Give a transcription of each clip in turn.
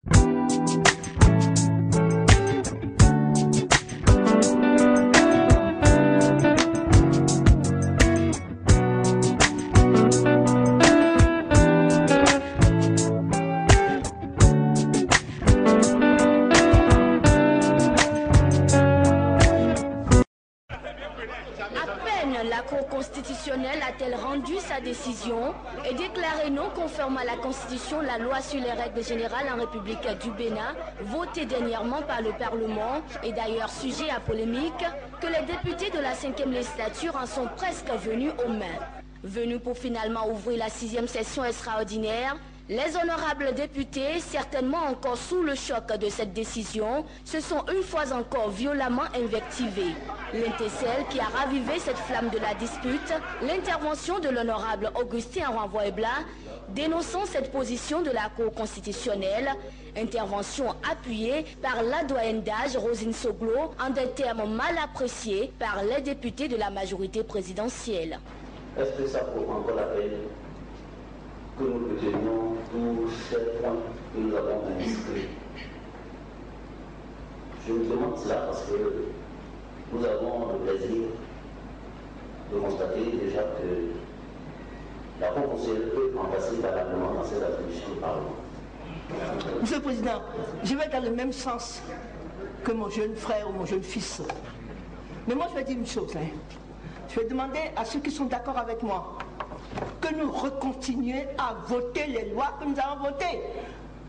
La Cour constitutionnelle a-t-elle rendu sa décision et déclaré non conforme à la Constitution la loi sur les règles générales en République du Bénin, votée dernièrement par le Parlement et d'ailleurs sujet à polémique, que les députés de la 5e législature en sont presque venus aux mains. Venus pour finalement ouvrir la 6e session extraordinaire, les honorables députés, certainement encore sous le choc de cette décision, se sont une fois encore violemment invectivés. L'intercelle qui a ravivé cette flamme de la dispute, l'intervention de l'honorable Augustin Renvoy-Blas, dénonçant cette position de la Cour constitutionnelle, intervention appuyée par la doyenne d'âge Rosine Soglo en des termes mal appréciés par les députés de la majorité présidentielle. Est-ce que ça vaut encore la peine que nous retenions tous ces points que nous avons inscrits? Je me demande cela parce que nous avons le plaisir de constater déjà que la Cour constitutionnelle peut remplacer valablement dans ses attributions du Parlement. Monsieur le Président, je vais dans le même sens que mon jeune frère ou mon jeune fils. Mais moi, je vais dire une chose. Je vais demander à ceux qui sont d'accord avec moi que nous recontinuions à voter les lois que nous avons votées.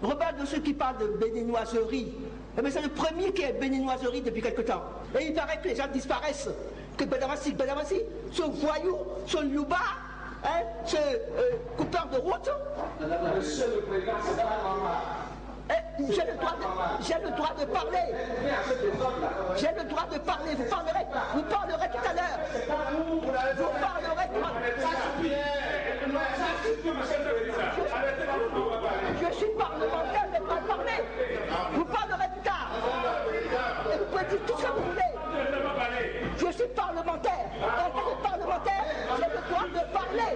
Regarde de ceux qui parlent de béninoiserie. Eh bien, c'est le premier qui est béninoiserie depuis quelque temps. Et il paraît que les gens disparaissent. Que Badamassi, ce voyou, ce louba, ce coupeur de route. Monsieur le Président, c'est pas normal. J'ai le droit de parler. J'ai le droit de parler. Vous parlerez tout à l'heure. Vous parlerez tout à l'heure. Je suis parlementaire, mais pas parler. Vous parlerez plus tard. Et vous pouvez dire tout ce que vous voulez. Je suis parlementaire. En tant que parlementaire, j'ai le droit de parler.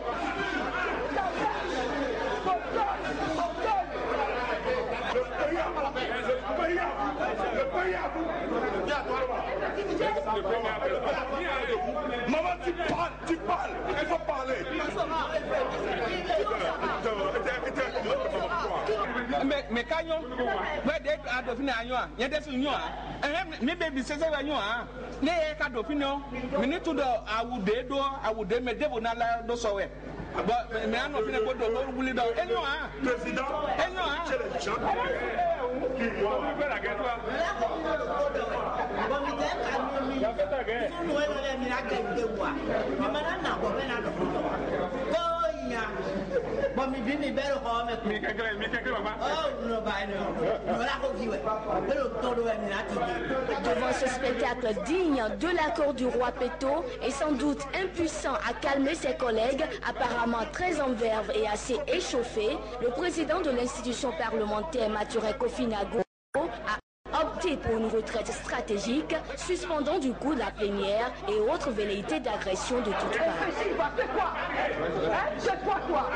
Maman, tu parles, il faut parler. Mais quand on va dire à Dauphine à Yoa, il y a des unions, mais baby says à Yoa, les Cadopino, mais nous tout à Woudé, mais des bonala do soe. Mais on a fini pour le boulot dans Président, chez les gens qui vont faire la guerre. Devant ce spectacle digne de la cour du roi Péto et sans doute impuissant à calmer ses collègues, apparemment très en verve et assez échauffés, le président de l'institution parlementaire Maturé Kofi Nago a opté pour une retraite stratégique, suspendant du coup la plénière et autres velléités d'agression de toutes parts. C'est quoi toi?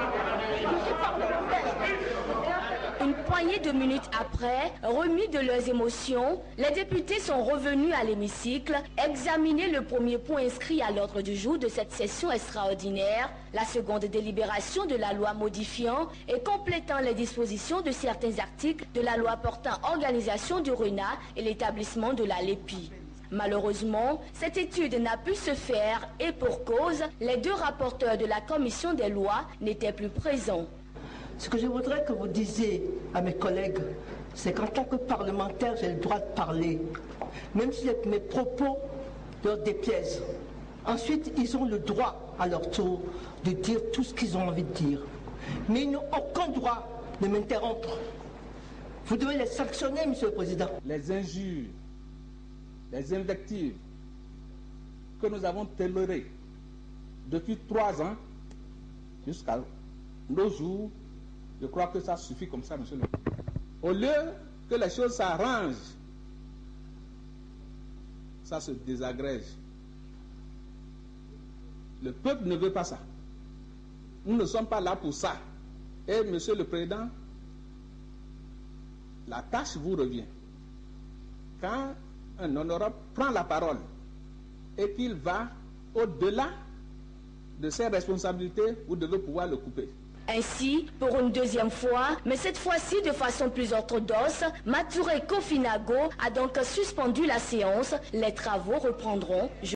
Une poignée de minutes après, remis de leurs émotions, les députés sont revenus à l'hémicycle, examiner le premier point inscrit à l'ordre du jour de cette session extraordinaire, la seconde délibération de la loi modifiant et complétant les dispositions de certains articles de la loi portant organisation du RENA et l'établissement de la LEPI. Malheureusement, cette étude n'a pu se faire et pour cause, les deux rapporteurs de la commission des lois n'étaient plus présents. Ce que je voudrais que vous disiez à mes collègues, c'est qu'en tant que parlementaire, j'ai le droit de parler, même si mes propos leur déplaisent. Ensuite, ils ont le droit, à leur tour, de dire tout ce qu'ils ont envie de dire. Mais ils n'ont aucun droit de m'interrompre. Vous devez les sanctionner, Monsieur le Président. Les injures, les invectives que nous avons tolérées depuis 3 ans jusqu'à nos jours, je crois que ça suffit comme ça, Monsieur le Président. Au lieu que les choses s'arrangent, ça se désagrège. Le peuple ne veut pas ça. Nous ne sommes pas là pour ça. Et Monsieur le Président, la tâche vous revient. Quand un honorable prend la parole et qu'il va au-delà de ses responsabilités, vous devez pouvoir le couper. Ainsi, pour une deuxième fois, mais cette fois-ci de façon plus orthodoxe, Maturé Kofinago a donc suspendu la séance. Les travaux reprendront